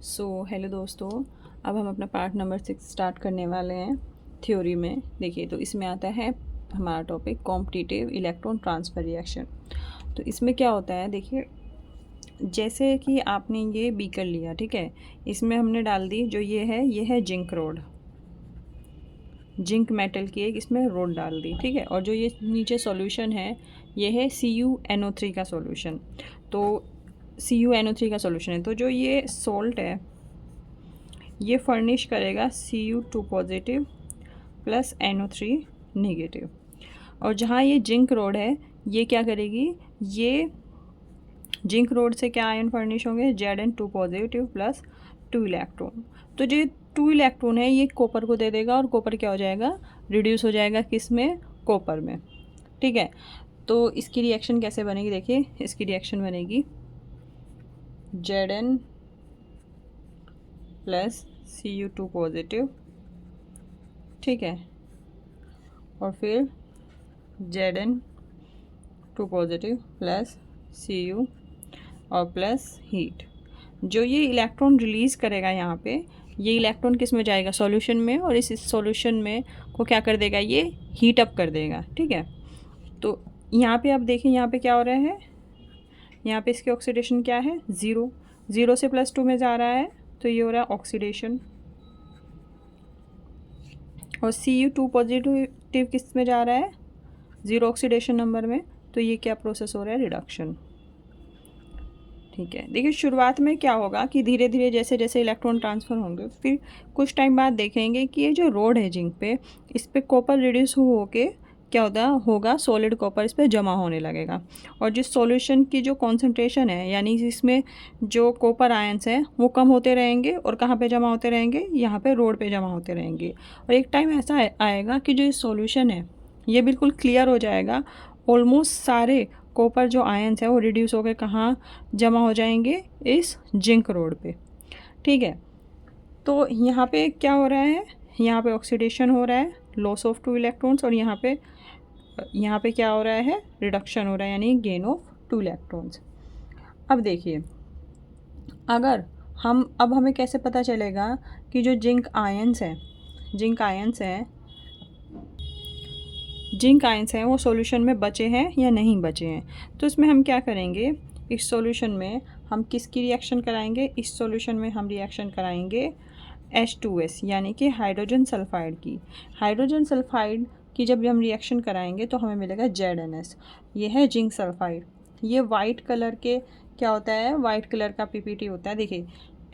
Hello दोस्तों, अब हम अपना पार्ट नंबर 6 स्टार्ट करने वाले हैं थ्योरी में। देखिए, तो इसमें आता है हमारा topic competitive electron transfer reaction. तो इसमें क्या होता है, देखिए जैसे कि आपने ये बीकर लिया, ठीक है, इसमें हमने डाल दी जो ये है जिंक रोड, जिंक मेटल की एक इसमें रोड डाल दी, ठीक है। और जो ये नीचे सॉल्यूशन है ये है CuNO3 का सॉल्यूशन। तो CuNO3 का सॉल्यूशन है, तो जो ये सॉल्ट है ये फर्निश करेगा Cu2 positive plus NO3 negative. और जहाँ ये जिंक रोड है ये क्या करेगी, ये जिंक रोड से क्या आयन फर्निश होंगे, Zn2 पॉजिटिव प्लस 2 इलेक्ट्रॉन। तो जो 2 इलेक्ट्रॉन है ये कॉपर को दे देगा और कॉपर क्या हो जाएगा, रिड्यूस हो जाएगा किस में, कॉपर में, ठीक है। तो इसकी रिएक्शन कैसे बनेगी, देखिए इसकी रिएक्शन बनेगी Zn प्लस Cu2 पॉजिटिव, ठीक है, और फिर Zn2 पॉजिटिव प्लस Cu और प्लस हीट। जो ये इलेक्ट्रॉन रिलीज़ करेगा यहाँ पे, ये इलेक्ट्रॉन किस में जाएगा, सॉल्यूशन में, और इस सॉल्यूशन में को क्या कर देगा, ये हीट अप कर देगा, ठीक है। तो यहाँ पे आप देखिए यहाँ पे क्या हो रहा है, यहाँ पे इसकी ऑक्सीडेशन क्या है, 0, 0 से +2 में जा रहा है, तो ये हो रहा है ऑक्सीडेशन। और Cu2 पॉजिटिव किस में जा रहा है, 0 ऑक्सीडेशन नंबर में, तो ये क्या प्रोसेस हो रहा है, रिडक्शन, ठीक है। देखिए शुरुआत में क्या होगा कि धीरे धीरे जैसे जैसे इलेक्ट्रॉन ट्रांसफ़र होंगे, फिर कुछ टाइम बाद देखेंगे कि ये जो रोड है जिंक पे, इस पर कॉपर रिड्यूस होके क्या होगा सॉलिड कॉपर इस पर जमा होने लगेगा। और जिस सॉल्यूशन की जो कॉन्सेंट्रेशन है, यानी इसमें जो कॉपर आयंस हैं वो कम होते रहेंगे, और कहाँ पे जमा होते रहेंगे, यहाँ पे रोड पे जमा होते रहेंगे। और एक टाइम ऐसा आएगा कि जो सॉल्यूशन है ये बिल्कुल क्लियर हो जाएगा, ऑलमोस्ट सारे कॉपर जो आयंस है वो रिड्यूस होकर कहाँ जमा हो जाएंगे, इस जिंक रोड पे, ठीक है। तो यहाँ पे क्या हो रहा है, यहाँ पे ऑक्सीडेशन हो रहा है, लॉस ऑफ 2 इलेक्ट्रॉन्स, और यहाँ पे क्या हो रहा है, रिडक्शन हो रहा है, यानी गेन ऑफ 2 इलेक्ट्रॉन्स। अब देखिए, अगर अब हमें कैसे पता चलेगा कि जो जिंक आयंस हैं वो सॉल्यूशन में बचे हैं या नहीं बचे हैं। तो इसमें हम क्या करेंगे, इस सॉल्यूशन में हम किसकी रिएक्शन कराएंगे, इस सॉल्यूशन में हम रिएक्शन कराएंगे H2S यानी कि हाइड्रोजन सल्फाइड की। हाइड्रोजन सल्फाइड की जब हम रिएक्शन कराएंगे तो हमें मिलेगा ZnS। ये है जिंक सल्फाइड। ये वाइट कलर के क्या होता है, वाइट कलर का PPT होता है। देखिए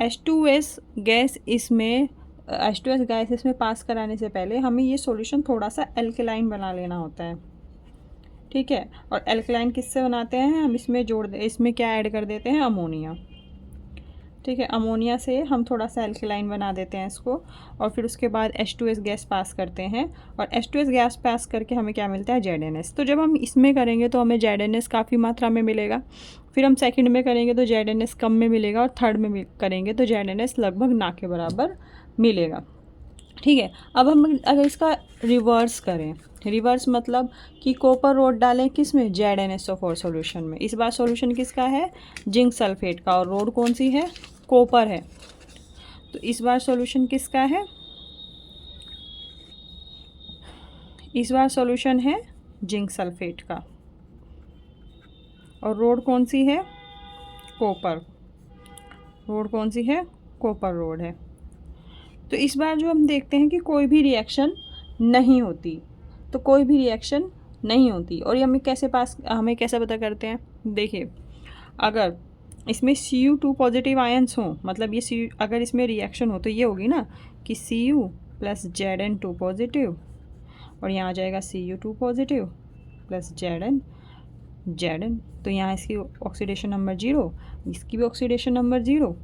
H2S गैस इसमें पास कराने से पहले हमें ये सॉल्यूशन थोड़ा सा एल्कलाइन बना लेना होता है, ठीक है। और एल्कलाइन किससे बनाते हैं, हम इसमें क्या ऐड कर देते हैं, अमोनिया, ठीक है। अमोनिया से हम थोड़ा सा एल्कलाइन बना देते हैं इसको, और फिर उसके बाद H2S गैस पास करते हैं, और H2S गैस पास करके हमें क्या मिलता है, ZnS। तो जब हम इसमें करेंगे तो हमें ZnS काफ़ी मात्रा में मिलेगा, फिर हम सेकंड में करेंगे तो ZnS कम में मिलेगा, और थर्ड में करेंगे तो ZnS लगभग ना के बराबर मिलेगा, ठीक है। अब हम अगर इसका रिवर्स करें, रिवर्स मतलब कि कॉपर रोड डालें किस में, ZnSO4 सॉल्यूशन में। इस बार सॉल्यूशन किसका है, जिंक सल्फेट का, और रोड कौन सी है, कॉपर है। तो इस बार सॉल्यूशन किसका है, इस बार सॉल्यूशन है जिंक सल्फेट का, और रोड कौन सी है, कॉपर, रोड कौन सी है, कॉपर रोड है। तो इस बार जो हम देखते हैं कि कोई भी रिएक्शन नहीं होती, तो कोई भी रिएक्शन नहीं होती। और ये हमें कैसे पता करते हैं, देखिए अगर इसमें Cu2 पॉजिटिव आयंस हो, मतलब ये अगर इसमें रिएक्शन हो तो ये होगी ना कि Cu प्लस Zn2 पॉजिटिव, और यहाँ आ जाएगा Cu2 पॉजिटिव प्लस Zn, तो यहाँ इसकी ऑक्सीडेशन नंबर 0, इसकी भी ऑक्सीडेशन नंबर 0।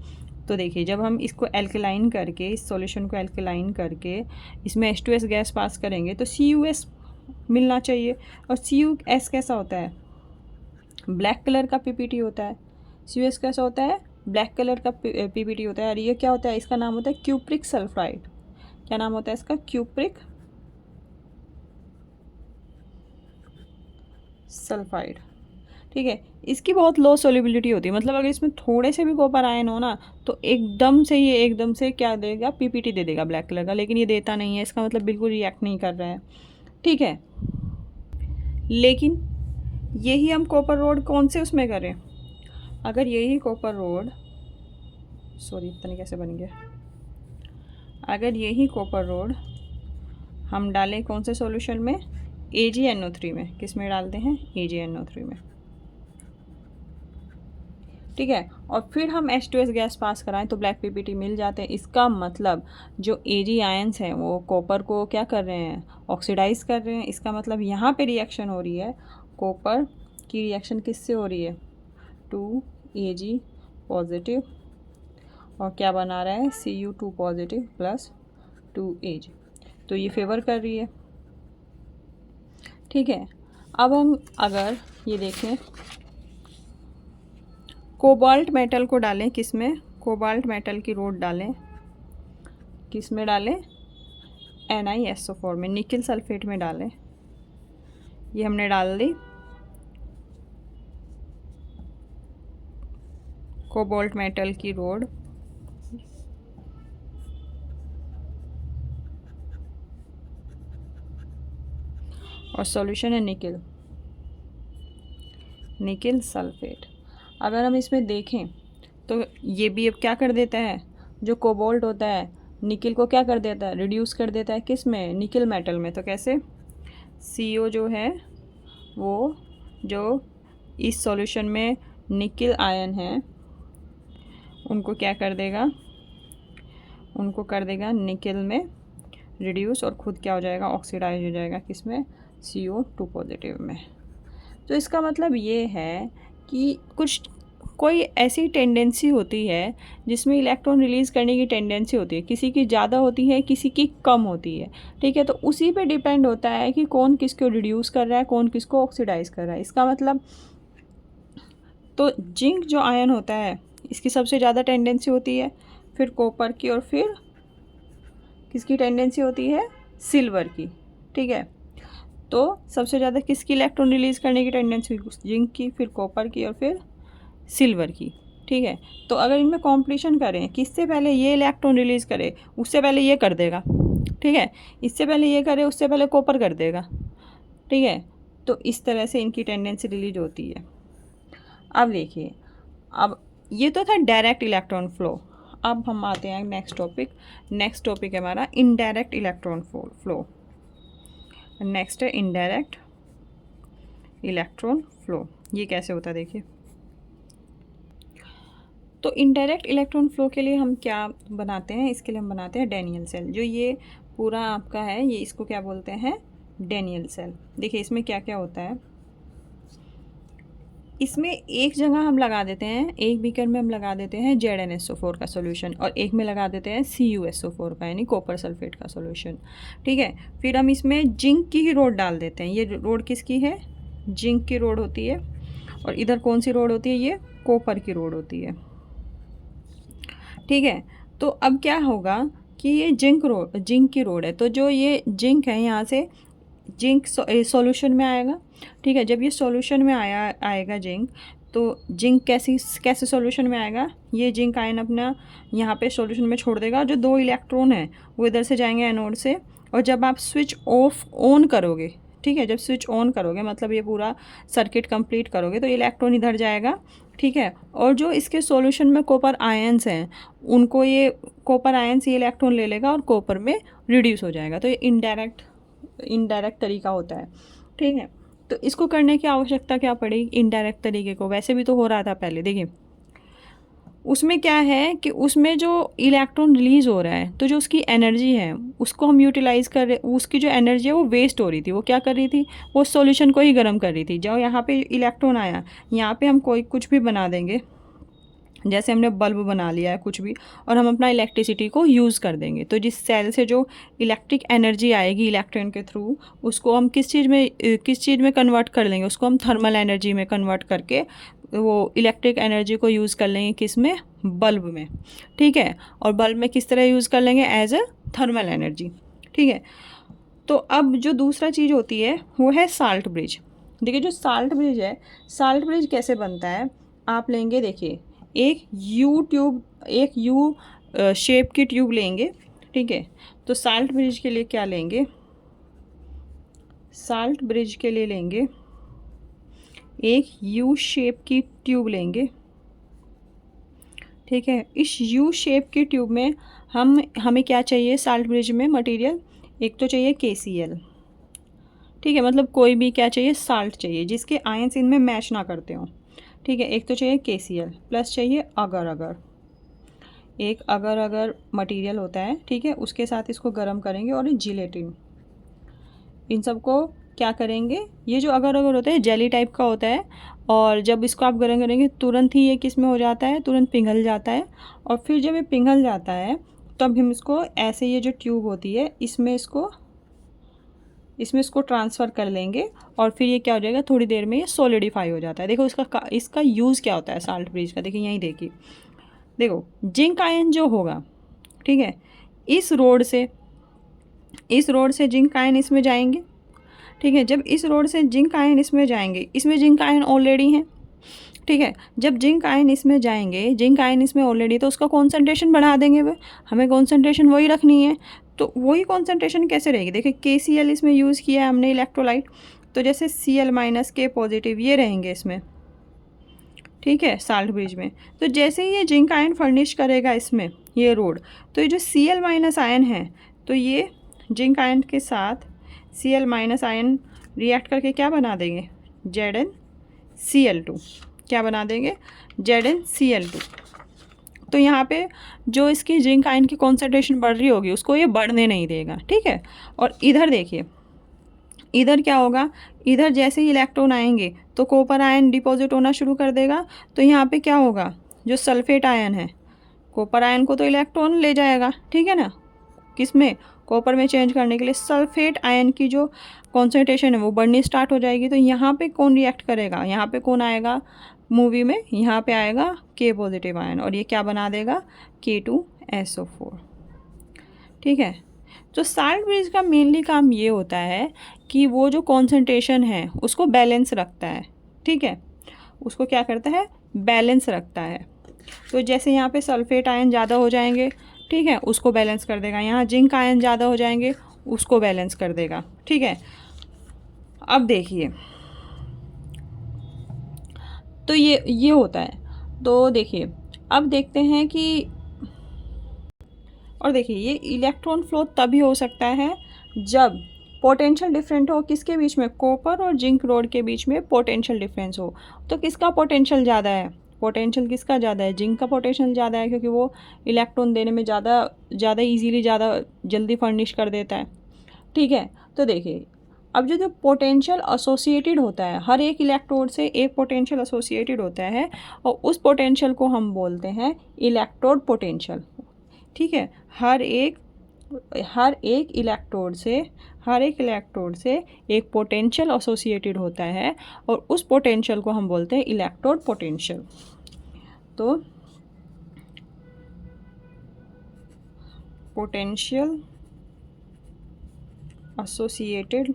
तो देखिए जब हम इसको एल्कलाइन करके, इस सॉल्यूशन को एल्कलाइन करके इसमें H2S गैस पास करेंगे तो CuS मिलना चाहिए। और CuS कैसा होता है, ब्लैक कलर का PPT होता है। CuS कैसा होता है, ब्लैक कलर का PPT होता है। और ये क्या होता है, इसका नाम होता है क्यूप्रिक सल्फाइड। क्या नाम होता है इसका, क्यूप्रिक सल्फाइड, ठीक है। इसकी बहुत लो सोल्युबिलिटी होती है, मतलब अगर इसमें थोड़े से भी कॉपर आयन हो ना तो एकदम से क्या देगा, पीपीटी दे देगा ब्लैक कलर का, लेकिन ये देता नहीं है, इसका मतलब बिल्कुल रिएक्ट नहीं कर रहा है, ठीक है। लेकिन यही हम कॉपर रोड कौन से उसमें करें, अगर यही कॉपर रोड, सॉरी पता नहीं कैसे बन गया, अगर यही कॉपर रोड हम डालें कौन से सॉल्यूशन में, AgNO3 में, किस में डालते हैं, AgNO3 में, ठीक है। और फिर हम H2S गैस पास कराएं तो ब्लैक पीपीटी मिल जाते हैं। इसका मतलब जो Ag आयंस हैं वो कॉपर को क्या कर रहे हैं, ऑक्सीडाइज कर रहे हैं। इसका मतलब यहाँ पे रिएक्शन हो रही है, कॉपर की रिएक्शन किससे हो रही है, 2Ag पॉजिटिव, और क्या बना रहा है, Cu2 पॉजिटिव प्लस 2Ag, तो ये फेवर कर रही है, ठीक है। अब हम अगर ये देखें, कोबाल्ट मेटल को डालें किस में, कोबाल्ट मेटल की रोड डालें किस में डालें, NiSO4 में, निकिल सल्फेट में डालें। ये हमने डाल दी कोबाल्ट मेटल की रोड, और सॉल्यूशन है निकिल सल्फेट। अगर हम इसमें देखें तो ये भी अब क्या कर देता है, जो कोबाल्ट होता है निकिल को क्या कर देता है, रिड्यूस कर देता है किस में, निकिल मेटल में। तो कैसे, CO जो है वो जो इस सॉल्यूशन में निकिल आयन है उनको क्या कर देगा, उनको कर देगा निकिल में रिड्यूस, और खुद क्या हो जाएगा, ऑक्सीडाइज हो जाएगा किस में, CO2 पॉजिटिव में। तो इसका मतलब ये है कि कोई ऐसी टेंडेंसी होती है जिसमें इलेक्ट्रॉन रिलीज़ करने की टेंडेंसी होती है, किसी की ज़्यादा होती है, किसी की कम होती है, ठीक है। तो उसी पे डिपेंड होता है कि कौन किसको रिड्यूस कर रहा है, कौन किसको ऑक्सीडाइज कर रहा है। इसका मतलब तो जिंक जो आयन होता है इसकी सबसे ज़्यादा टेंडेंसी होती है, फिर कॉपर की, और फिर किसकी टेंडेंसी होती है, सिल्वर की, ठीक है। तो सबसे ज़्यादा किसकी इलेक्ट्रॉन रिलीज़ करने की टेंडेंसी, जिंक की, फिर कॉपर की, और फिर सिल्वर की, ठीक है। तो अगर इनमें कॉम्पिटिशन करें, किससे पहले ये इलेक्ट्रॉन रिलीज़ करे उससे पहले ये कर देगा, ठीक है, इससे पहले ये करे उससे पहले कॉपर कर देगा, ठीक है। तो इस तरह से इनकी टेंडेंसी रिलीज होती है। अब देखिए, अब ये तो था डायरेक्ट इलेक्ट्रॉन फ्लो। अब हम आते हैं नेक्स्ट टॉपिक है हमारा इनडायरेक्ट इलेक्ट्रॉन फ्लो। नेक्स्ट है इनडायरेक्ट इलेक्ट्रॉन फ्लो। ये कैसे होता है देखिए, तो इनडायरेक्ट इलेक्ट्रॉन फ्लो के लिए हम क्या बनाते हैं, इसके लिए हम बनाते हैं डैनियल सेल। जो ये पूरा आपका है, ये इसको क्या बोलते हैं, डैनियल सेल। देखिए इसमें क्या क्या होता है, इसमें एक जगह हम लगा देते हैं, एक बीकर में हम लगा देते हैं ZnSO4 का सॉल्यूशन, और एक में लगा देते हैं CuSO4 का, यानी कॉपर सल्फेट का सॉल्यूशन, ठीक है। फिर हम इसमें जिंक की ही रोड डाल देते हैं। ये रोड किसकी है, जिंक की रोड होती है, और इधर कौन सी रोड होती है, ये कॉपर की रोड होती है, ठीक है। तो अब क्या होगा कि ये जिंक की रोड है, तो जो ये जिंक है यहाँ से जिंक सॉल्यूशन में आएगा, ठीक है। जब ये सॉल्यूशन में आएगा जिंक, तो जिंक कैसे सॉल्यूशन में आएगा, ये जिंक आयन अपना यहाँ पे सॉल्यूशन में छोड़ देगा। जो 2 इलेक्ट्रॉन हैं वो इधर से जाएंगे एनोड से, और जब आप स्विच ऑन करोगे, ठीक है, जब स्विच ऑन करोगे मतलब ये पूरा सर्किट कंप्लीट करोगे, तो इलेक्ट्रॉन इधर जाएगा, ठीक है। और जो इसके सॉल्यूशन में कॉपर आयंस हैं उनको ये कॉपर आयंस ये इलेक्ट्रॉन ले लेगा और कॉपर में रिड्यूस हो जाएगा। तो ये इनडायरेक्ट तरीका होता है, ठीक है। तो इसको करने की आवश्यकता क्या पड़ी, इनडायरेक्ट तरीके को, वैसे भी तो हो रहा था पहले। देखिए उसमें क्या है कि उसमें जो इलेक्ट्रॉन रिलीज़ हो रहा है, तो जो उसकी एनर्जी है उसको हम यूटिलाइज़ कर रहे, उसकी जो एनर्जी है वो वेस्ट हो रही थी। वो क्या कर रही थी, वो सॉल्यूशन को ही गर्म कर रही थी। जब यहाँ पे इलेक्ट्रॉन आया, यहाँ पे हम कुछ भी बना देंगे, जैसे हमने बल्ब बना लिया है कुछ भी, और हम अपना इलेक्ट्रिसिटी को यूज़ कर देंगे, तो जिस सेल से जो इलेक्ट्रिक एनर्जी आएगी इलेक्ट्रॉन के थ्रू, उसको हम किस चीज़ में कन्वर्ट कर लेंगे, उसको हम थर्मल एनर्जी में कन्वर्ट करके वो इलेक्ट्रिक एनर्जी को यूज़ कर लेंगे किस में, बल्ब में, ठीक है। और बल्ब में किस तरह यूज़ कर लेंगे, एज अ थर्मल एनर्जी, ठीक है। तो अब जो दूसरा चीज़ होती है वो है साल्ट ब्रिज। देखिए जो साल्ट ब्रिज है, साल्ट ब्रिज कैसे बनता है, आप लेंगे देखिए एक यू शेप की ट्यूब लेंगे, ठीक है। तो साल्ट ब्रिज के लिए क्या लेंगे, साल्ट ब्रिज के लिए लेंगे एक यू शेप की ट्यूब लेंगे, ठीक है। इस यू शेप की ट्यूब में हमें क्या चाहिए साल्ट ब्रिज में मटेरियल, एक तो चाहिए KCl, ठीक है, मतलब कोई भी क्या चाहिए, साल्ट चाहिए जिसके आयंस इनमें मैच ना करते हों, ठीक है। एक तो चाहिए KCl प्लस चाहिए अगर एक अगर मटेरियल होता है, ठीक है, उसके साथ इसको गर्म करेंगे और जिलेटिन, इन सबको क्या करेंगे, ये जो अगर होता है जेली टाइप का होता है, और जब इसको आप गर्म करेंगे तुरंत ही ये किस में हो जाता है, तुरंत पिघल जाता है। और फिर जब ये पिघल जाता है तब हम इसको ऐसे, ये जो ट्यूब होती है इसमें इसको ट्रांसफ़र कर लेंगे और फिर ये क्या हो जाएगा, थोड़ी देर में ये सॉलिडिफाई हो जाता है। देखो इसका यूज़ क्या होता है साल्ट ब्रिज का, देखिए यहीं देखिए, देखो जिंक आयन जो होगा, ठीक है, इस रोड से जिंक आयन इसमें जाएंगे, ठीक है। जब इस रोड से जिंक आयन इसमें जाएंगे, इसमें जिंक आयन ऑलरेडी हैं, ठीक है। जब जिंक आयन इसमें जाएंगे, जिंक आयन इसमें ऑलरेडी, तो उसका कॉन्सेंट्रेशन बढ़ा देंगे वे, हमें कॉन्सेंट्रेशन वही रखनी है। तो वही कॉन्सेंट्रेशन कैसे रहेगी, देखिए KCl इसमें यूज़ किया है हमने इलेक्ट्रोलाइट, तो जैसे Cl माइनस K पॉजिटिव ये रहेंगे इसमें, ठीक है, साल्ट ब्रिज में। तो जैसे ही ये जिंक आयन फर्निश करेगा इसमें ये रोड, तो ये जो Cl माइनस आयन है, तो ये जिंक आयन के साथ Cl माइनस आयन रिएक्ट करके क्या बना देंगे, ZnCl2, क्या बना देंगे, ZnCl2। तो यहाँ पे जो इसकी जिंक आयन की कॉन्सेंट्रेशन बढ़ रही होगी उसको ये बढ़ने नहीं देगा, ठीक है। और इधर देखिए, इधर क्या होगा, इधर जैसे ही इलेक्ट्रॉन आएंगे तो कॉपर आयन डिपॉजिट होना शुरू कर देगा। तो यहाँ पे क्या होगा, जो सल्फेट आयन है, कॉपर आयन को तो इलेक्ट्रॉन ले जाएगा, ठीक है ना, किस में, कॉपर में चेंज करने के लिए। सल्फेट आयन की जो कॉन्सेंट्रेशन है वो बढ़नी स्टार्ट हो जाएगी। तो यहाँ पे कौन रिएक्ट करेगा, यहाँ पे कौन आएगा मूवी में, यहाँ पे आएगा K पॉजिटिव आयन, और ये क्या बना देगा, K2SO4, ठीक है। तो साल्ट ब्रिज का मेनली काम ये होता है कि वो जो कॉन्सेंट्रेशन है उसको बैलेंस रखता है, ठीक है, उसको क्या करता है, बैलेंस रखता है। तो जैसे यहाँ पे सल्फेट आयन ज़्यादा हो जाएंगे, ठीक है, उसको बैलेंस कर देगा, यहाँ जिंक आयन ज़्यादा हो जाएंगे उसको बैलेंस कर देगा, ठीक है। अब देखिए, तो ये होता है। तो देखिए अब देखते हैं कि, और देखिए ये इलेक्ट्रॉन फ्लो तभी हो सकता है जब पोटेंशियल डिफरेंट हो, किसके बीच में, कॉपर और जिंक रोड के बीच में पोटेंशियल डिफरेंस हो। तो किसका पोटेंशियल ज़्यादा है, पोटेंशियल किसका ज़्यादा है, जिंक का पोटेंशियल ज़्यादा है, क्योंकि वो इलेक्ट्रॉन देने में ज़्यादा ईजीली ज़्यादा जल्दी फर्निश कर देता है, ठीक है। तो देखिए अब जो पोटेंशियल एसोसिएटेड होता है, हर एक इलेक्ट्रोड से एक पोटेंशियल एसोसिएटेड होता है, और उस पोटेंशियल को हम बोलते हैं इलेक्ट्रोड पोटेंशियल, ठीक है। हर एक इलेक्ट्रोड से एक पोटेंशियल एसोसिएटेड होता है, और उस पोटेंशियल को हम बोलते हैं इलेक्ट्रोड पोटेंशियल। तो potential associated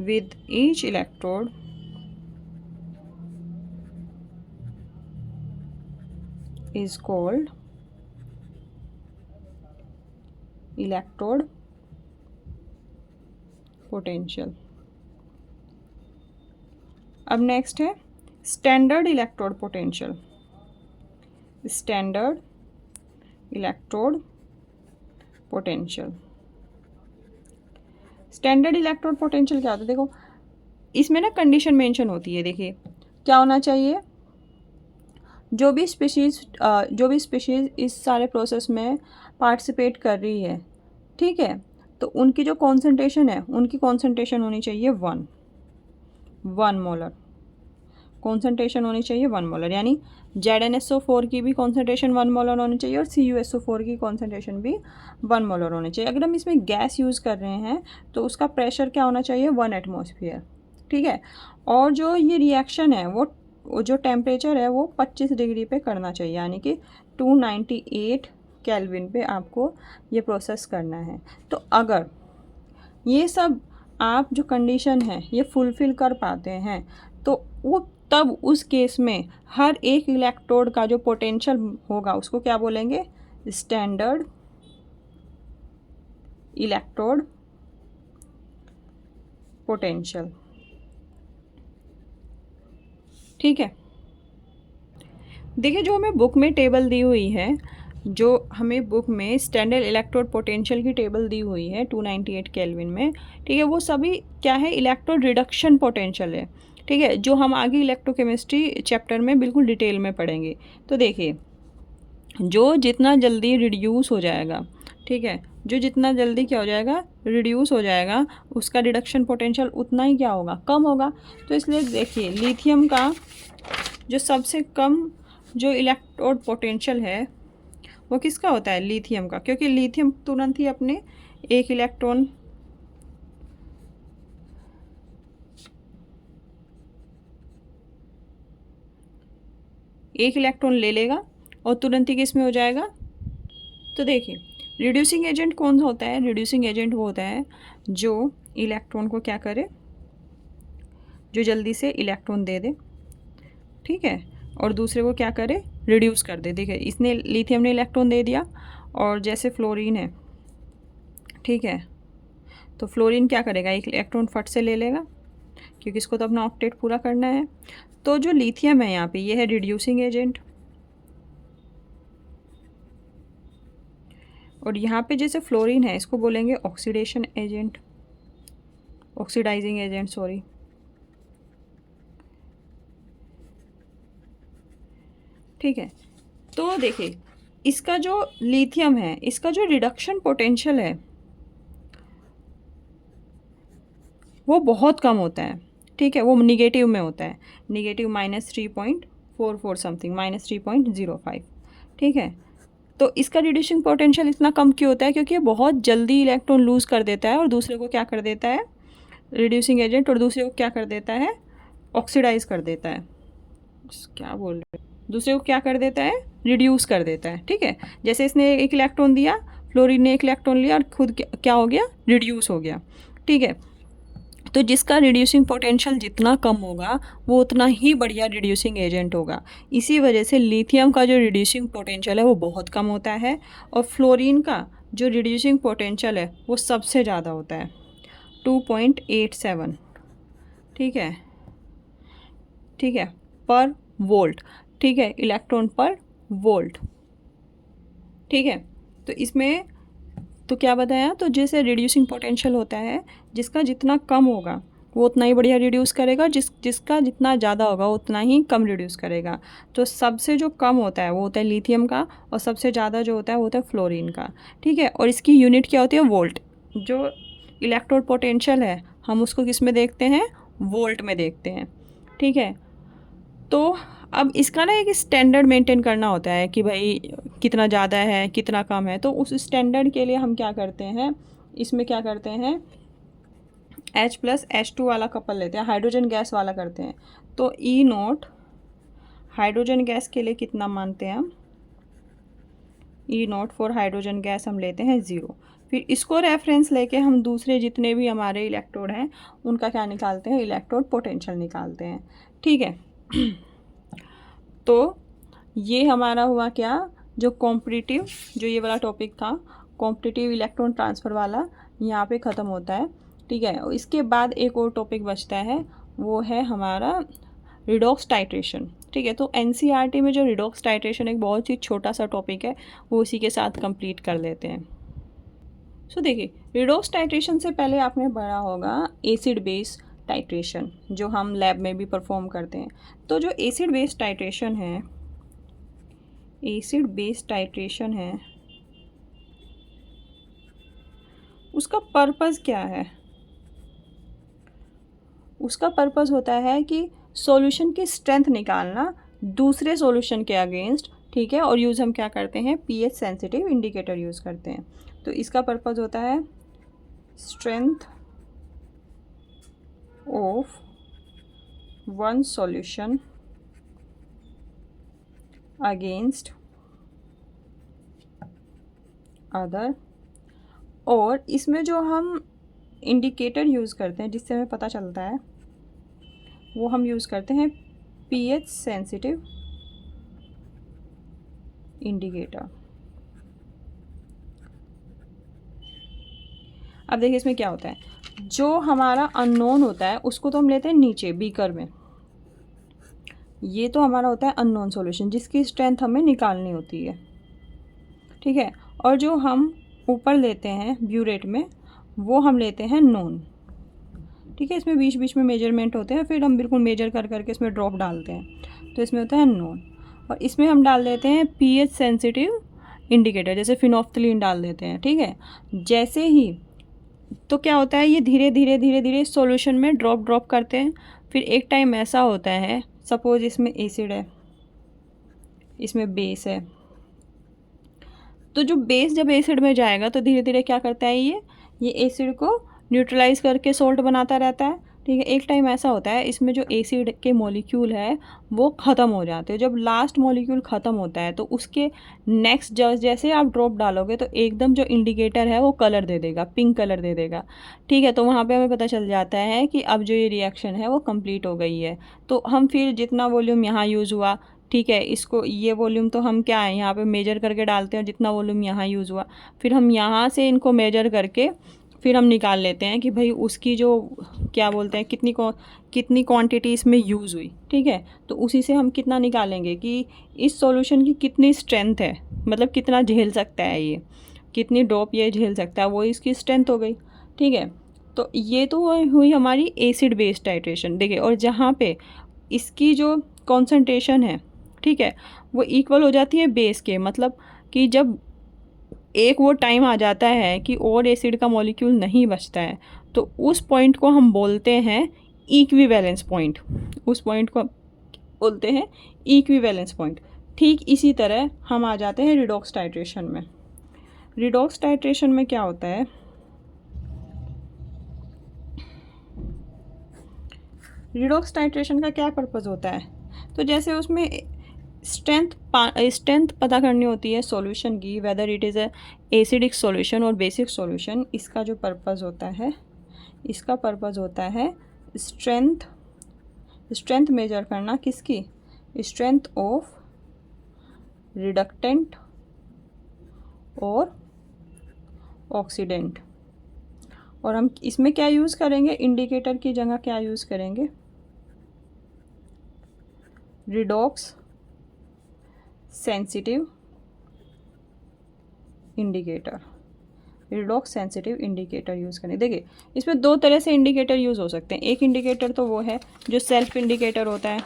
with each electrode is called electrode potential। अब नेक्स्ट है standard electrode potential. Standard electrode potential, standard electrode potential क्या होता है, देखो इसमें ना कंडीशन मेंशन होती है। देखिए क्या होना चाहिए, जो भी स्पीशीज़ इस सारे प्रोसेस में पार्टिसिपेट कर रही है, ठीक है, तो उनकी जो कॉन्सेंट्रेशन है, उनकी कॉन्सेंट्रेशन होनी चाहिए 1 मोलर, कॉन्सेंट्रेशन होनी चाहिए 1 मोलर, यानी ZnSO4 की भी कॉन्सेंट्रेशन 1 मोलर होनी चाहिए और CuSO4 की कॉन्सेंट्रेशन भी 1 मोलर होनी चाहिए। अगर हम इसमें गैस यूज़ कर रहे हैं तो उसका प्रेशर क्या होना चाहिए, 1 एटमॉस्फेयर, ठीक है। और जो ये रिएक्शन है वो जो टेम्परेचर है वो 25 डिग्री पे करना चाहिए, यानी कि 298 केल्विन पे आपको ये प्रोसेस करना है। तो अगर ये सब आप जो कंडीशन है ये फुलफ़िल कर पाते हैं तो वो तब उस केस में हर एक इलेक्ट्रोड का जो पोटेंशियल होगा उसको क्या बोलेंगे, स्टैंडर्ड इलेक्ट्रोड पोटेंशियल। ठीक है, देखिए जो हमें बुक में टेबल दी हुई है, जो हमें बुक में स्टैंडर्ड इलेक्ट्रोड पोटेंशियल की टेबल दी हुई है 298 केल्विन में, ठीक है, वो सभी क्या है, इलेक्ट्रोड रिडक्शन पोटेंशियल है। ठीक है, जो हम आगे इलेक्ट्रोकेमिस्ट्री चैप्टर में बिल्कुल डिटेल में पढ़ेंगे। तो देखिए जो जितना जल्दी रिड्यूस हो जाएगा, ठीक है, जो जितना जल्दी क्या हो जाएगा, रिड्यूस हो जाएगा, उसका रिडक्शन पोटेंशियल उतना ही क्या होगा, कम होगा। तो इसलिए देखिए लिथियम का जो सबसे कम जो इलेक्ट्रोड पोटेंशियल है वो किसका होता है, लिथियम का, क्योंकि लिथियम तुरंत ही अपने एक इलेक्ट्रॉन ले लेगा और तुरंत ही किसमें हो जाएगा। तो देखिए रिड्यूसिंग एजेंट कौन होता है, रिड्यूसिंग एजेंट वो होता है जो इलेक्ट्रॉन को क्या करे, जो जल्दी से इलेक्ट्रॉन दे दे, ठीक है, और दूसरे को क्या करे, रिड्यूस कर दे। देखिए इसने लिथियम ने इलेक्ट्रॉन दे दिया और जैसे फ्लोरीन है, ठीक है, तो फ्लोरीन क्या करेगा, एक इलेक्ट्रॉन फट से ले लेगा क्योंकि इसको तो अपना ऑक्टेट पूरा करना है। तो जो लिथियम है यहाँ पे ये है रिड्यूसिंग एजेंट, और यहाँ पे जैसे फ्लोरीन है इसको बोलेंगे oxidation agent, oxidising agent sorry. ठीक है, तो देखिए इसका जो लिथियम है इसका जो रिडक्शन पोटेंशियल है वो बहुत कम होता है। ठीक है, वो निगेटिव में होता है, निगेटिव -3.44 समथिंग, -3.05। ठीक है, तो इसका रिड्यूसिंग पोटेंशियल इतना कम क्यों होता है, क्योंकि ये बहुत जल्दी इलेक्ट्रॉन लूज़ कर देता है और दूसरे को क्या कर देता है, रिड्यूसिंग एजेंट, और दूसरे को क्या कर देता है, ऑक्सीडाइज कर देता है, क्या बोल रहे हैं, दूसरे को क्या कर देता है, रिड्यूस कर देता है। ठीक है, जैसे इसने एक इलेक्ट्रॉन दिया, फ्लोरीन ने एक इलेक्ट्रॉन लिया और खुद क्या हो गया, रिड्यूस हो गया। ठीक है, तो जिसका रिड्यूसिंग पोटेंशियल जितना कम होगा वो उतना ही बढ़िया रिड्यूसिंग एजेंट होगा। इसी वजह से लिथियम का जो रिड्यूसिंग पोटेंशियल है वो बहुत कम होता है और फ्लोरीन का जो रिड्यूसिंग पोटेंशियल है वो सबसे ज़्यादा होता है 2.87। ठीक है, ठीक है, पर वोल्ट। ठीक है, इलेक्ट्रॉन पर वोल्ट। ठीक है, तो इसमें तो क्या बताया, तो जैसे रिड्यूसिंग पोटेंशियल होता है जिसका जितना कम होगा वो उतना ही बढ़िया रिड्यूस करेगा, जिसका जितना ज़्यादा होगा उतना ही कम रिड्यूस करेगा। तो सबसे जो कम होता है वो होता है लिथियम का और सबसे ज़्यादा जो होता है वो होता है फ्लोरीन का। ठीक है, और इसकी यूनिट क्या होती है, वोल्ट। जो इलेक्ट्रोड पोटेंशियल है हम उसको किस में देखते हैं, वोल्ट में देखते हैं। ठीक है, तो अब इसका ना एक स्टैंडर्ड मेंटेन करना होता है कि भाई कितना ज़्यादा है कितना कम है। तो उस स्टैंडर्ड के लिए हम क्या करते हैं, इसमें क्या करते हैं, H+H2 वाला कपल लेते हैं, हाइड्रोजन गैस वाला करते हैं। तो E0 हाइड्रोजन गैस के लिए कितना मानते हैं हम, E0 फॉर हाइड्रोजन गैस हम लेते हैं 0। फिर इसको रेफरेंस लेके हम दूसरे जितने भी हमारे इलेक्ट्रोड हैं उनका क्या निकालते हैं, इलेक्ट्रोड पोटेंशियल निकालते हैं। ठीक है, तो ये हमारा हुआ क्या, जो कॉम्पिटिटिव, जो ये वाला टॉपिक था कॉम्पिटिटिव इलेक्ट्रॉन ट्रांसफ़र वाला, यहाँ पे ख़त्म होता है। ठीक है, और इसके बाद एक और टॉपिक बचता है वो है हमारा रिडॉक्स टाइट्रेशन। ठीक है, तो एनसीईआरटी में जो रिडॉक्स टाइट्रेशन एक बहुत ही छोटा सा टॉपिक है वो उसी के साथ कंप्लीट कर लेते हैं। सो देखिए रिडॉक्स टाइट्रेशन से पहले आपने पढ़ा होगा एसिड बेस टाइट्रेशन, जो हम लैब में भी परफॉर्म करते हैं। तो जो एसिड बेस टाइट्रेशन है, एसिड बेस टाइट्रेशन है, उसका पर्पस क्या है, उसका पर्पस होता है कि सॉल्यूशन की स्ट्रेंथ निकालना दूसरे सॉल्यूशन के अगेंस्ट। ठीक है, और यूज़ हम क्या करते हैं, पीएच सेंसिटिव इंडिकेटर यूज़ करते हैं। तो इसका पर्पस होता है strength of one solution against other. और इसमें जो हम इंडिकेटर यूज़ करते हैं जिससे हमें पता चलता है, वो हम यूज़ करते हैं पीएच सेंसिटिव इंडिकेटर। अब देखिए इसमें क्या होता है, जो हमारा अननोन होता है उसको तो हम लेते हैं नीचे बीकर में, ये तो हमारा होता है अननोन सॉल्यूशन जिसकी स्ट्रेंथ हमें निकालनी होती है, ठीक है। और जो हम ऊपर लेते हैं ब्यूरेट में, वो हम लेते हैं नोन, ठीक है। इसमें बीच बीच में मेजरमेंट होते हैं, फिर हम बिल्कुल मेजर कर करके इसमें ड्रॉप डालते हैं, तो इसमें होता है नोन। और इसमें हम डाल देते हैं पीएच सेंसिटिव इंडिकेटर, जैसे फिनोफ्थलीन डाल देते हैं, ठीक है। जैसे ही तो क्या होता है, ये धीरे धीरे धीरे धीरे सॉल्यूशन में ड्रॉप करते हैं। फिर एक टाइम ऐसा होता है, सपोज इसमें एसिड है, इसमें बेस है, तो जो बेस जब एसिड में जाएगा तो धीरे धीरे क्या करता है, ये एसिड को न्यूट्रलाइज करके सोल्ट बनाता रहता है, ठीक है। एक टाइम ऐसा होता है इसमें जो एसिड के मॉलिक्यूल है वो ख़त्म हो जाते हैं। जब लास्ट मॉलिक्यूल ख़त्म होता है तो उसके नेक्स्ट जैसे आप ड्रॉप डालोगे तो एकदम जो इंडिकेटर है वो कलर दे देगा, पिंक कलर दे देगा, ठीक है। तो वहाँ पे हमें पता चल जाता है कि अब जो ये रिएक्शन है वो कंप्लीट हो गई है। तो हम फिर जितना वॉल्यूम यहाँ यूज़ हुआ, ठीक है, इसको ये वॉल्यूम तो हम क्या है यहाँ पे मेजर करके डालते हैं, जितना वॉल्यूम यहाँ यूज़ हुआ, फिर हम यहाँ से इनको मेजर करके फिर हम निकाल लेते हैं कि भाई उसकी जो क्या बोलते हैं कितनी क्वांटिटी इसमें यूज़ हुई, ठीक है। तो उसी से हम कितना निकालेंगे कि इस सॉल्यूशन की कितनी स्ट्रेंथ है, मतलब कितना झेल सकता है ये, कितनी ड्रॉप ये झेल सकता है, वो इसकी स्ट्रेंथ हो गई, ठीक है। तो ये तो हुई हमारी एसिड बेस्ड टाइट्रेशन, देखिए। और जहाँ पे इसकी जो कॉन्सेंट्रेशन है, ठीक है, वो इक्वल हो जाती है बेस के, मतलब कि जब एक वो टाइम आ जाता है कि और एसिड का मॉलिक्यूल नहीं बचता है, तो उस पॉइंट को हम बोलते हैं इक्विवेलेंस पॉइंट, उस पॉइंट को बोलते हैं इक्विवेलेंस पॉइंट। ठीक इसी तरह हम आ जाते हैं रिडॉक्स टाइट्रेशन में। रिडॉक्स टाइट्रेशन में क्या होता है, रिडॉक्स टाइट्रेशन का क्या पर्पज़ होता है, तो जैसे उसमें स्ट्रेंथ पता करनी होती है सॉल्यूशन की, whether it is a acidic solution और बेसिक सॉल्यूशन। इसका जो पर्पज़ होता है, इसका पर्पज़ होता है स्ट्रेंथ मेजर करना, किसकी, स्ट्रेंथ ऑफ रिडक्टेंट और ऑक्सीडेंट। और हम इसमें क्या यूज़ करेंगे, इंडिकेटर की जगह क्या यूज़ करेंगे, redox sensitive indicator, redox sensitive indicator use करें। देखिए इसमें दो तरह से इंडिकेटर यूज़ हो सकते हैं। एक इंडिकेटर तो वो है जो सेल्फ इंडिकेटर होता है,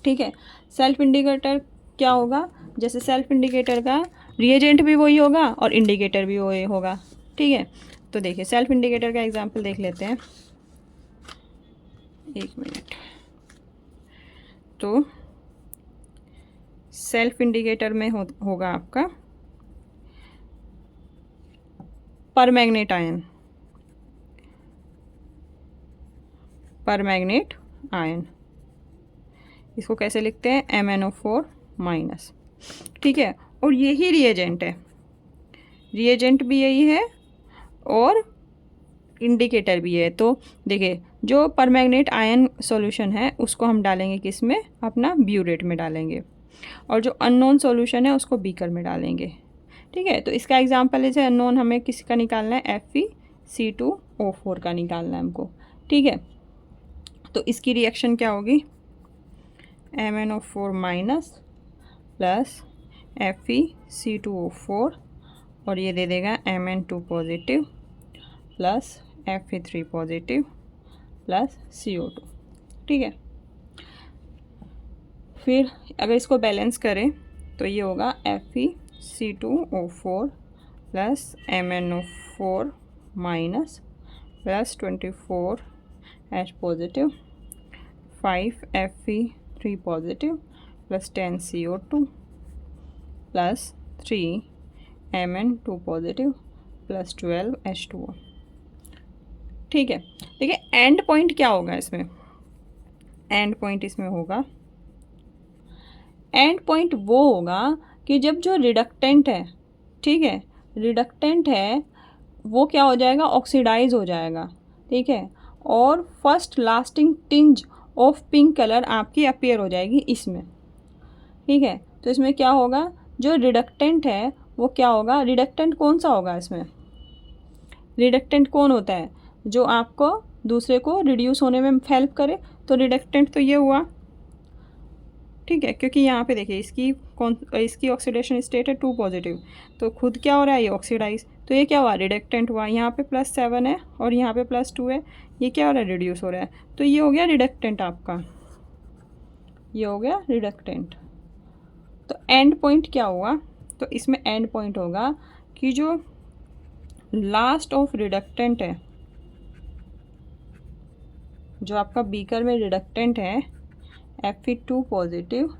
ठीक है। सेल्फ इंडिकेटर क्या होगा, जैसे सेल्फ इंडिकेटर का रिएजेंट भी वही होगा और इंडिकेटर भी वही होगा, ठीक है। तो देखिए सेल्फ इंडिकेटर का एग्जांपल देख लेते हैं, एक मिनट। तो सेल्फ इंडिकेटर में होगा आपका परमैंगनेट आयन, इसको कैसे लिखते हैं, MnO4-, ठीक है। और यही रिएजेंट है, रिएजेंट भी यही है और इंडिकेटर भी है। तो देखिए जो परमैंगनेट आयन सॉल्यूशन है उसको हम डालेंगे किस में, अपना ब्यूरेट में डालेंगे, और जो अननोन सॉल्यूशन है उसको बीकर में डालेंगे, ठीक है। तो इसका एग्जांपल है, अननोन हमें किसी का निकालना है, FeC2O4 का निकालना है हमको, ठीक है। तो इसकी रिएक्शन क्या होगी, MnO4- प्लस FeC2O4 और ये दे देगा Mn2 plus Fe3 plus CO2, ठीक है। फिर अगर इसको बैलेंस करें तो ये होगा FeC2O4 plus MnO4- plus 24H positive, 5 Fe3 positive plus 10 CO2 plus 3 Mn2 positive plus 12 H2O, ठीक है। देखिए एंड पॉइंट क्या होगा इसमें, एंड पॉइंट इसमें होगा, एंड पॉइंट वो होगा कि जब जो रिडक्टेंट है, ठीक है, रिडक्टेंट है वो क्या हो जाएगा, ऑक्सीडाइज हो जाएगा, ठीक है। और first lasting tinge of pink colour आपकी अपीयर हो जाएगी इसमें, ठीक है। तो इसमें क्या होगा, जो रिडक्टेंट है वो क्या होगा, रिडक्टेंट कौन सा होगा इसमें, रिडक्टेंट कौन होता है, जो आपको दूसरे को रिड्यूस होने में हेल्प करे, तो रिडक्टेंट तो ये हुआ, ठीक है। क्योंकि यहाँ पे देखिए इसकी ऑक्सीडेशन स्टेट है 2 पॉजिटिव, तो खुद क्या हो रहा है, ये ऑक्सीडाइज, तो ये क्या हुआ, रिडक्टेंट हुआ। यहाँ पे +7 है और यहाँ पे +2 है, ये क्या हो रहा है, रिड्यूस हो रहा है, तो ये हो गया रिडक्टेंट आपका, ये हो गया रिडक्टेंट। तो एंड पॉइंट क्या हुआ, तो इसमें एंड पॉइंट होगा कि जो लास्ट ऑफ रिडक्टेंट है, जो आपका बीकर में रिडक्टेंट है Fe2 पॉजिटिव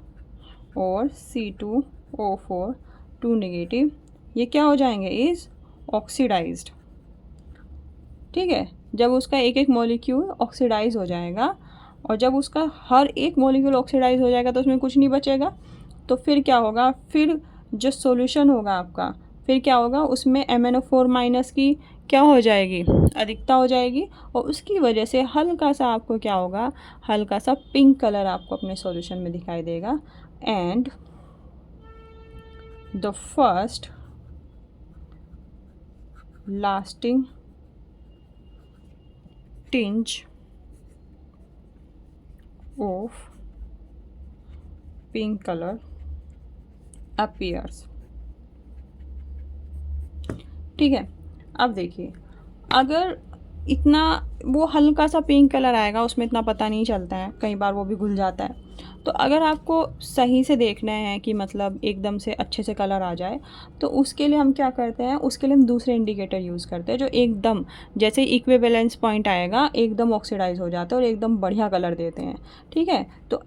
और C2O4 2 नेगेटिव, ये क्या हो जाएंगे, इज़ ऑक्सीडाइज्ड, ठीक है। जब उसका एक एक मॉलिक्यूल ऑक्सीडाइज हो जाएगा, और जब उसका हर एक मॉलिक्यूल ऑक्सीडाइज हो जाएगा तो उसमें कुछ नहीं बचेगा, तो फिर क्या होगा, फिर जो सॉल्यूशन होगा आपका, फिर क्या होगा, उसमें MnO4- की क्या हो जाएगी, अधिकता हो जाएगी, और उसकी वजह से हल्का सा आपको क्या होगा, हल्का सा पिंक कलर आपको अपने सॉल्यूशन में दिखाई देगा। And the first lasting tinge of pink colour appears, ठीक है। अब देखिए, अगर इतना वो हल्का सा पिंक कलर आएगा, उसमें इतना पता नहीं चलता है, कई बार वो भी घुल जाता है। तो अगर आपको सही से देखना है कि मतलब एकदम से अच्छे से कलर आ जाए, तो उसके लिए हम क्या करते हैं, उसके लिए हम दूसरे इंडिकेटर यूज़ करते हैं, जो एकदम जैसे इक्विवेलेंस पॉइंट आएगा एकदम ऑक्सीडाइज हो जाता है और एकदम बढ़िया कलर देते हैं, ठीक है। तो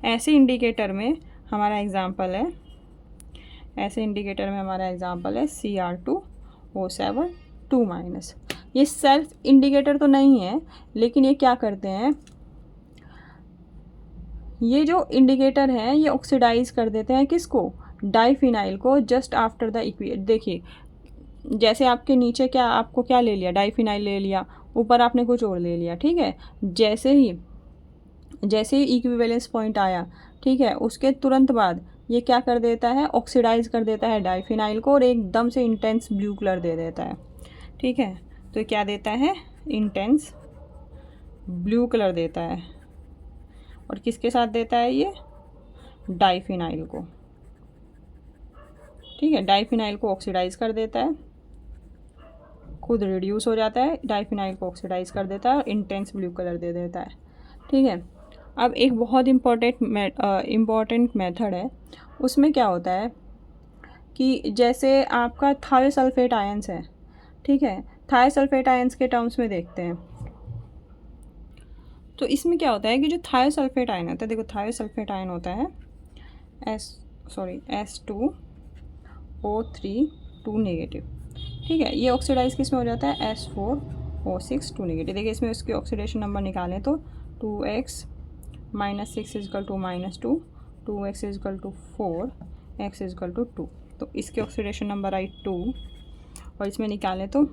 ऐसे इंडिकेटर में हमारा एग्ज़ाम्पल है, ऐसे इंडिकेटर में हमारा एग्ज़ाम्पल है Cr2O7 2-। ये सेल्फ इंडिकेटर तो नहीं है, लेकिन ये क्या करते हैं, ये जो इंडिकेटर है ये ऑक्सीडाइज कर देते हैं किसको, डाइफिनाइल को, जस्ट आफ्टर द देखिए जैसे आपके नीचे क्या आपको क्या ले लिया, डाइफिनाइल ले लिया, ऊपर आपने कुछ और ले लिया, ठीक है। जैसे ही इक्विवेलेंस पॉइंट आया, ठीक है, उसके तुरंत बाद ये क्या कर देता है, ऑक्सीडाइज कर देता है डाइफिनाइल को, और एकदम से इंटेंस ब्लू कलर दे देता है, ठीक है। तो क्या देता है, इंटेंस ब्लू कलर देता है, और किसके साथ देता है, ये डाइफिनाइल को, ठीक है। डाइफिनाइल को ऑक्सीडाइज कर देता है, खुद रिड्यूस हो जाता है, डाइफिनाइल को ऑक्सीडाइज कर देता है और इंटेंस ब्लू कलर दे देता है, ठीक है। अब एक बहुत इम्पॉर्टेंट मेथड है, उसमें क्या होता है कि जैसे आपका थायोसल्फेट आयंस है, ठीक है, थायोसल्फेट आयंस के टर्म्स में देखते हैं। तो इसमें क्या होता है कि जो थायोसल्फेट आयन होता है, देखो थायोसल्फेट आयन होता है S2O3 2 नेगेटिव, ठीक है। ये ऑक्सीडाइज किस में हो जाता है, S4O6 2 नेगेटिव। देखिए इसमें उसके ऑक्सीडेशन नंबर निकालें तो 2x - 6 = -2, 2x = 4, x = 2, तो इसके ऑक्सीडेशन नंबर आई 2, और इसमें निकालें तो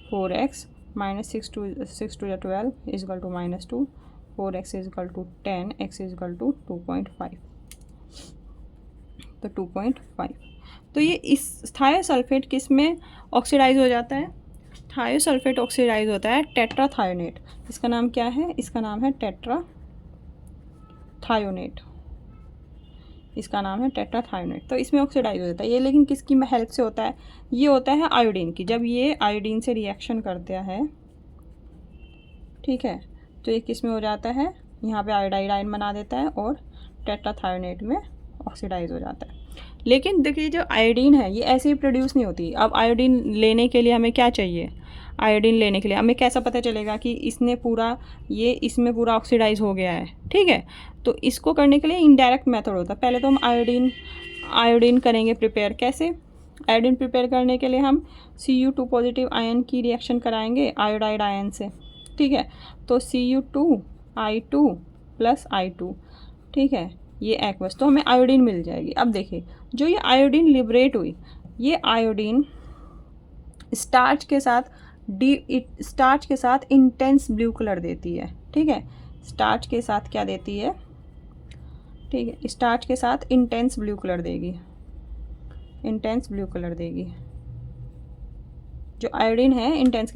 4x - 6 × 12 = -2, 4x = 10, x = 2.5, तो 2.5। तो ये इस थायोसल्फेट किस में ऑक्सीडाइज हो जाता है, थायोसल्फेट ऑक्सीडाइज होता है टेट्राथायोनेट। इसका नाम क्या है, इसका नाम है टेट्राथायोनेट, इसका नाम है टेट्राथायोनेट। तो इसमें ऑक्सीडाइज हो जाता है ये, लेकिन किसकी हेल्प से होता है, ये होता है आयोडीन की। जब ये आयोडीन से रिएक्शन करता है, ठीक है, तो ये किस में हो जाता है, यहाँ पे आयोडाइड आयन बना देता है और टेट्राथायोनेट में ऑक्सीडाइज हो जाता है। लेकिन देखिए जो आयोडीन है ये ऐसे ही प्रोड्यूस नहीं होती। अब आयोडीन लेने के लिए हमें क्या चाहिए, आयोडीन लेने के लिए हमें कैसा पता चलेगा कि इसमें पूरा ऑक्सीडाइज हो गया है, ठीक है। तो इसको करने के लिए इनडायरेक्ट मेथड होता है। पहले तो हम आयोडीन करेंगे प्रिपेयर। कैसे, आयोडीन प्रिपेयर करने के लिए हम Cu2 पॉजिटिव आयन की रिएक्शन कराएंगे आयोडाइड आयन से, ठीक है। तो Cu2I2 + I2, ठीक है, ये एक्वस, तो हमें आयोडीन मिल जाएगी। अब देखिए जो ये आयोडीन लिबरेट हुई, ये आयोडीन स्टार्च के साथ स्टार्च के साथ इंटेंस ब्लू कलर देती है, ठीक है। स्टार्च के साथ क्या देती है, ठीक है, स्टार्च के साथ इंटेंस ब्लू कलर देगी, इंटेंस ब्लू कलर देगी। जो आयोडीन है इंटेंस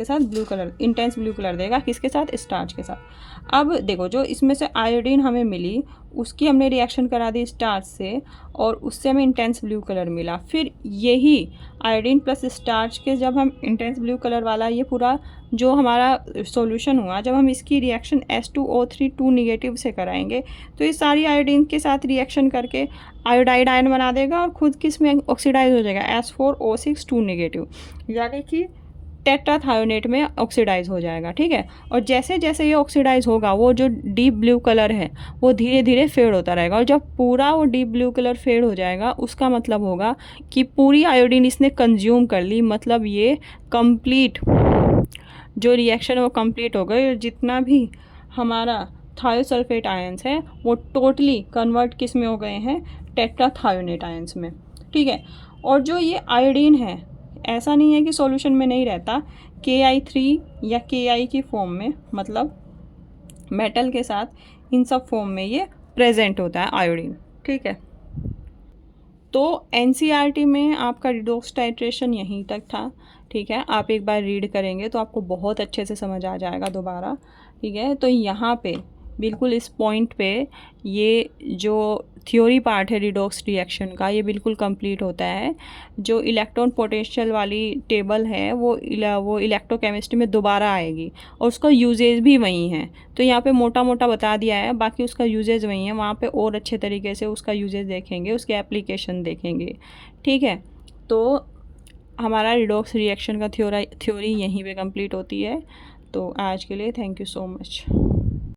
ब्लू कलर देगा, किसके साथ, स्टार्च के साथ। अब देखो, जो इसमें से आयोडीन हमें मिली उसकी हमने रिएक्शन करा दी स्टार्च से और उससे हमें इंटेंस ब्लू कलर मिला। फिर यही आयोडीन प्लस स्टार्च के जब हम इंटेंस ब्लू कलर वाला ये पूरा जो हमारा सॉल्यूशन हुआ, जब हम इसकी रिएक्शन H2O3 2 निगेटिव से कराएंगे तो ये सारी आयोडीन के साथ रिएक्शन करके आयोडाइड आयन बना देगा और खुद किस में ऑक्सीडाइज हो जाएगा, H4O6 2 निगेटिव, यानी कि टेट्राथायोनेट में ऑक्सीडाइज हो जाएगा, ठीक है। और जैसे जैसे ये ऑक्सीडाइज होगा वो जो डीप ब्लू कलर है वो धीरे धीरे फेड होता रहेगा, और जब पूरा वो डीप ब्लू कलर फेड हो जाएगा उसका मतलब होगा कि पूरी आयोडीन इसने कंज्यूम कर ली, मतलब ये कंप्लीट जो रिएक्शन है वो कंप्लीट हो गई, और जितना भी हमारा थायोसल्फेट आयंस है वो टोटली कन्वर्ट किस में हो गए हैं, टेट्राथायोनेट आयंस में, ठीक है। और जो ये आयोडीन है ऐसा नहीं है कि सॉल्यूशन में नहीं रहता, Ki3 या Ki की फॉर्म में, मतलब मेटल के साथ इन सब फॉर्म में ये प्रेजेंट होता है आयोडीन, ठीक है। तो NCERT में आपका रिडॉक्स टाइट्रेशन यहीं तक था, ठीक है। आप एक बार रीड करेंगे तो आपको बहुत अच्छे से समझ आ जाएगा दोबारा, ठीक है। तो यहाँ पे बिल्कुल इस पॉइंट पे ये जो थ्योरी पार्ट है रिडॉक्स रिएक्शन का ये बिल्कुल कंप्लीट होता है। जो इलेक्ट्रॉन पोटेंशियल वाली टेबल है वो इलेक्ट्रोकेमिस्ट्री में दोबारा आएगी और उसका यूजेज भी वही है। तो यहाँ पे मोटा मोटा बता दिया है, बाकी उसका यूजेज वही है, वहाँ पे और अच्छे तरीके से उसका यूजेज देखेंगे, उसके एप्लीकेशन देखेंगे, ठीक है। तो हमारा रिडॉक्स रिएक्शन का थ्योरी यहीं पे कंप्लीट होती है। तो आज के लिए थैंक यू सो मच।